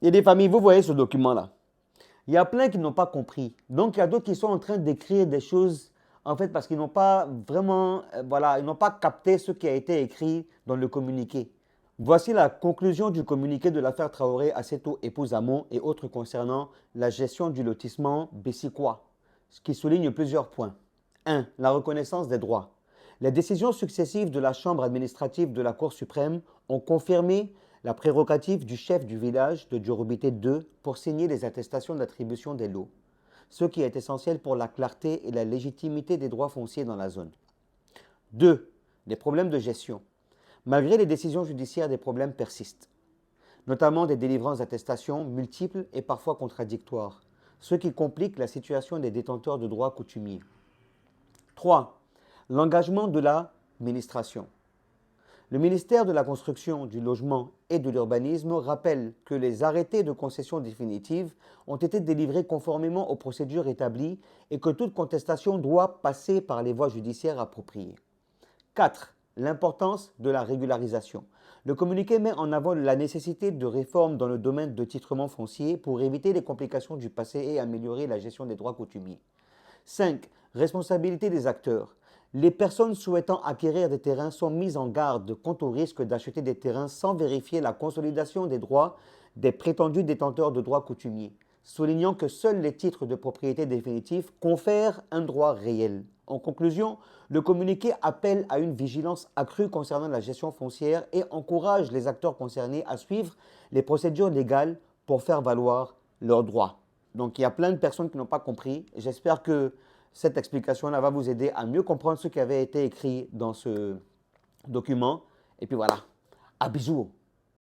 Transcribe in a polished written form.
Et des familles, vous voyez ce document-là. Il y a plein qui n'ont pas compris. Donc, il y a d'autres qui sont en train d'écrire des choses, en fait, parce qu'ils n'ont pas vraiment, voilà, ils n'ont pas capté ce qui a été écrit dans le communiqué. Voici la conclusion du communiqué de l'affaire Traoré, Asseto, épouse Hamon et autres concernant la gestion du lotissement Bessicois, ce qui souligne plusieurs points. 1. La reconnaissance des droits. Les décisions successives de la Chambre administrative de la Cour suprême ont confirmé la prérogative du chef du village de Diorobité 2 pour signer les attestations d'attribution des lots, ce qui est essentiel pour la clarté et la légitimité des droits fonciers dans la zone. 2. Les problèmes de gestion. Malgré les décisions judiciaires, des problèmes persistent, notamment des délivrances d'attestations multiples et parfois contradictoires, ce qui complique la situation des détenteurs de droits coutumiers. 3. L'engagement de l'administration. Le ministère de la Construction, du Logement et de l'Urbanisme rappelle que les arrêtés de concession définitive ont été délivrés conformément aux procédures établies et que toute contestation doit passer par les voies judiciaires appropriées. 4. L'importance de la régularisation. Le communiqué met en avant la nécessité de réformes dans le domaine de titrement foncier pour éviter les complications du passé et améliorer la gestion des droits coutumiers. 5. Responsabilité des acteurs. Les personnes souhaitant acquérir des terrains sont mises en garde quant au risque d'acheter des terrains sans vérifier la consolidation des droits des prétendus détenteurs de droits coutumiers, soulignant que seuls les titres de propriété définitifs confèrent un droit réel. En conclusion, le communiqué appelle à une vigilance accrue concernant la gestion foncière et encourage les acteurs concernés à suivre les procédures légales pour faire valoir leurs droits. Donc il y a plein de personnes qui n'ont pas compris. J'espère que cette explication-là va vous aider à mieux comprendre ce qui avait été écrit dans ce document. Et puis voilà, à bisous.